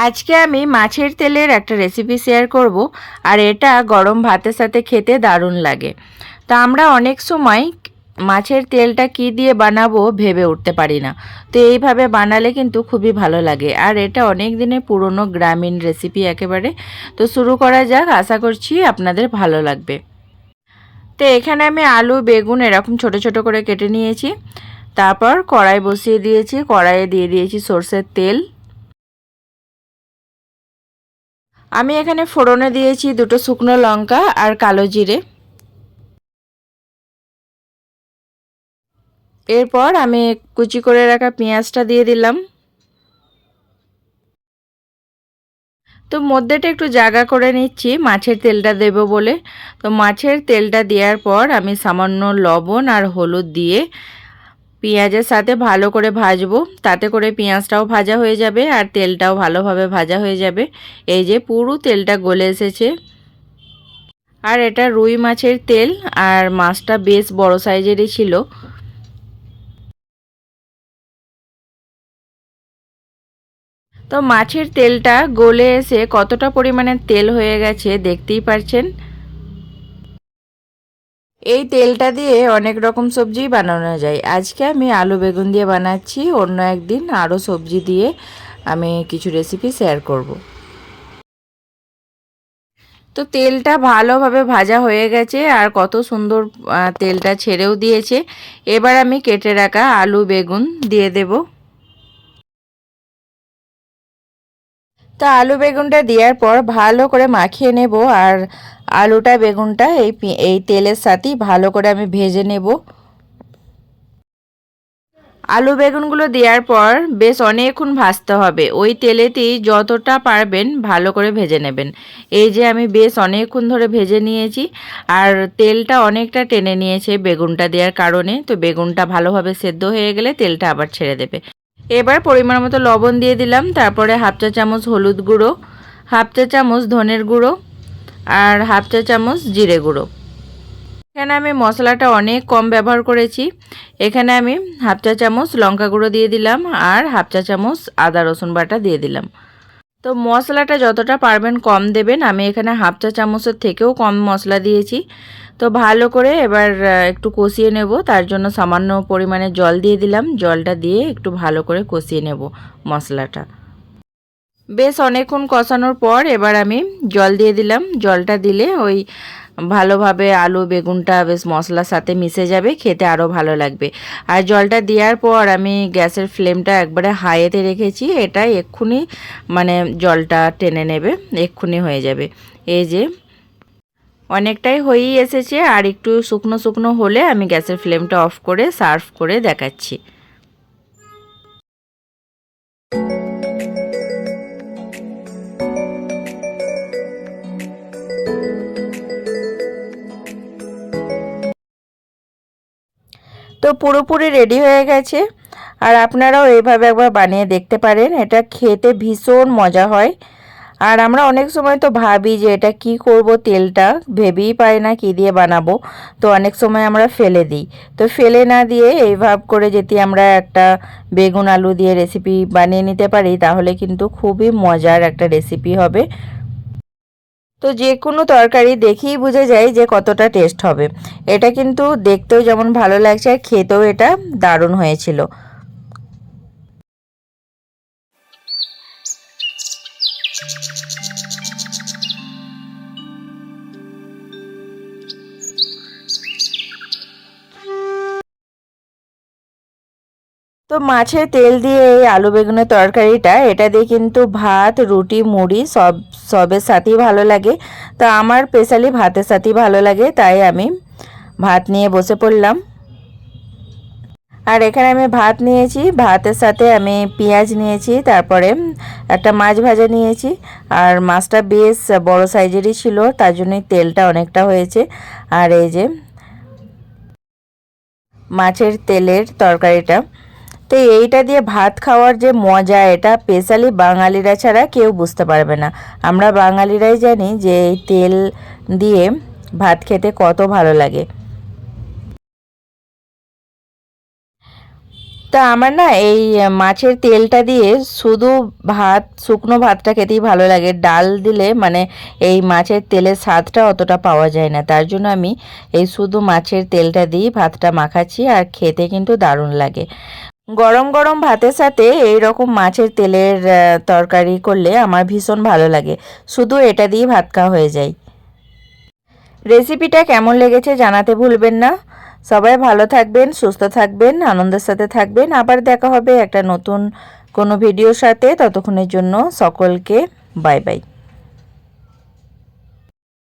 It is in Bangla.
আজকে আমি মাছের তেলের একটা রেসিপি শেয়ার করব, আর এটা গরম ভাতের সাথে খেতে দারুণ লাগে। তা আমরা অনেক সময় মাছের তেলটা কি দিয়ে বানাবো ভেবে উঠতে পারি না। তো এইভাবে বানালে কিন্তু খুবই ভালো লাগে, আর এটা অনেক দিনের পুরনো গ্রামীণ রেসিপি একেবারে। তো শুরু করা যাক, আশা করছি আপনাদের ভালো লাগবে। তো এখানে আমি আলু বেগুন এরকম ছোট ছোট করে কেটে নিয়েছি। তারপর কড়াই বসিয়ে দিয়েছি, কড়াইয়ে দিয়ে দিয়েছি সর্ষের তেল। আমি এখানে ফোড়নে দিয়েছি দুটো শুকনো লঙ্কা আর কালো জিরে। এরপর আমি কুচি করে রাখা পেঁয়াজটা দিয়ে দিলাম। তো মধ্যেটা একটু জায়গা করে নিচ্ছি মাছের তেলটা দেব বলে। তো মাছের তেলটা দেওয়ার পর আমি সামান্য লবণ আর হলুদ দিয়ে পেঁয়াজের সাথে ভালো করে ভাজবো। তাতে করে পেঁয়াজটাও ভাজা হয়ে যাবে আর তেলটাও ভালোভাবে ভাজা হয়ে যাবে। এই যে পুরো তেলটা গলে এসেছে। আর এটা রুই মাছের তেল, আর মাছটা বেশ বড় সাইজেরই ছিল। তো মাছের তেলটা গলে এসে কতটা পরিমাণে তেল হয়ে গেছে দেখতেই পারছেন। এই তেলটা দিয়ে অনেক রকম সবজি বানানো যায়। আজকে আমি আলু বেগুন দিয়ে বানাচ্ছি, অন্য একদিন আরও সবজি দিয়ে আমি কিছু রেসিপি শেয়ার করব। তো তেলটা ভালোভাবে ভাজা হয়ে গেছে আর কত সুন্দর তেলটা ছেড়েও দিয়েছে। এবার আমি কেটে রাখা আলু বেগুন দিয়ে দেব। তা আলু বেগুনটা দেওয়ার পর ভালো করে মাখিয়ে নেব, আর আলুটা বেগুনটা এই তেলের সাথেই ভালো করে আমি ভেজে নেব। আলু বেগুনগুলো দেওয়ার পর বেশ অনেকক্ষণ ভাজতে হবে, ওই তেলেতেই যতটা পারবেন ভালো করে ভেজে নেবেন। এই যে আমি বেশ অনেকক্ষণ ধরে ভেজে নিয়েছি, আর তেলটা অনেকটা টেনে নিয়েছে বেগুনটা দেওয়ার কারণে। তো বেগুনটা ভালোভাবে সেদ্ধ হয়ে গেলে তেলটা আবার ছেড়ে দেবে। এবার পরিমাণ মতো লবণ দিয়ে দিলাম, তারপরে হাফ চা চামচ হলুদ গুঁড়ো, হাফ চা চামচ ধনের গুঁড়ো, আর হাফ চা চামচ জিরে গুঁড়ো। এখানে আমি মশলাটা অনেক কম ব্যবহার করেছি। এখানে আমি হাফ চা চামচ লঙ্কা গুঁড়ো দিয়ে দিলাম, আর হাফ চা চামচ আদা রসুন বাটা দিয়ে দিলাম। তো মশলাটা যতটা পারবেন কম দেবেন, আমি এখানে হাফ চা চামচের থেকেও কম মশলা দিয়েছি। তো ভালো করে এবার একটু কষিয়ে নেব, তার জন্য সামান্য পরিমাণে জল দিয়ে দিলাম। জলটা দিয়ে একটু ভালো করে কষিয়ে নেব মশলাটা। বেশ অনেকক্ষণ কষানোর পর এবার আমি জল দিয়ে দিলাম। জলটা দিলে ওই ভালোভাবে আলু বেগুনটা বেশ মশলার সাথে মিশে যাবে, খেতে আরও ভালো লাগবে। আর জলটা দেওয়ার পর আমি গ্যাসের ফ্লেমটা একবারে হাইতে রেখেছি। এটা এক্ষুনি মানে জলটা টেনে নেবে, এক্ষুনি হয়ে যাবে। এই যে অনেকটাই হয়েই এসেছে, আর একটু শুকনো শুকনো হলে আমি গ্যাসের ফ্লেমটা অফ করে সার্ভ করে দেখাচ্ছি। তো পুরোপুরি রেডি হয়ে গেছে, আর আপনারাও এইভাবে একবার বানিয়ে দেখতে পারেন। এটা খেতে ভীষণ মজা হয়। আর আমরা অনেক সময় তো ভাবি যে এটা কি করব, তেলটা ভেবেই পাই না কি দিয়ে বানাবো। তো অনেক সময় আমরা ফেলে দিই। তো ফেলে না দিয়ে এইভাবে করে যদি আমরা একটা বেগুন আলু দিয়ে রেসিপি বানিয়ে নিতে পারি, তাহলে কিন্তু খুবই মজার একটা রেসিপি হবে। তো যে কোনো তরকারি দেখেই বোঝা যায় যে কতটা টেস্ট হবে। এটা কিন্তু দেখতেও যেমন ভালো লাগছে, আর খেতেও এটা দারুণ হয়েছিল। তো মাছের তেল দিয়ে এই আলু বেগুনের তরকারিটা, এটা দিয়ে কিন্তু ভাত রুটি মুড়ি সবের সাথেই ভালো লাগে। তো আমার স্পেশালি ভাতের সাথেই ভালো লাগে, তাই আমি ভাত নিয়ে বসে পড়লাম। আর এখানে আমি ভাত নিয়েছি, ভাতের সাথে আমি পেঁয়াজ নিয়েছি, তারপরে একটা মাছ ভাজা নিয়েছি। আর মাছটা বেশ বড় সাইজেরই ছিল, তার জন্যই তেলটা অনেকটা হয়েছে। আর এই যে মাছের তেলের তরকারিটা, তো এইটা দিয়ে ভাত খাওয়ার যে মজা, এটা স্পেশালি বাঙালিরা ছাড়া কেউ বুঝতে পারবে না। আমরা বাঙালিরাই জানি যে এই তেল দিয়ে ভাত খেতে কত ভালো লাগে। তা আমার না এই মাছের তেলটা দিয়ে শুধু ভাত, শুকনো ভাতটা খেতেই ভালো লাগে। ডাল দিলে মানে এই মাছের তেলের স্বাদটা অতটা পাওয়া যায় না। তার জন্য আমি এই শুধু মাছের তেলটা দিয়েই ভাতটা মাখাচ্ছি, আর খেতে কিন্তু দারুণ লাগে। গরম গরম ভাতের সাথে এই রকম মাছের তেলের তরকারি করলে আমার ভীষণ ভালো লাগে। শুধু এটা দিয়ে ভাত খাওয়া হয়ে যায়। রেসিপিটা কেমন লেগেছে জানাতে ভুলবেন না। সবাই ভালো থাকবেন, সুস্থ থাকবেন, আনন্দের সাথে থাকবেন। আবার দেখা হবে একটা নতুন কোনো ভিডিওর সাথে। ততক্ষণের জন্য সকলকে বাই বাই।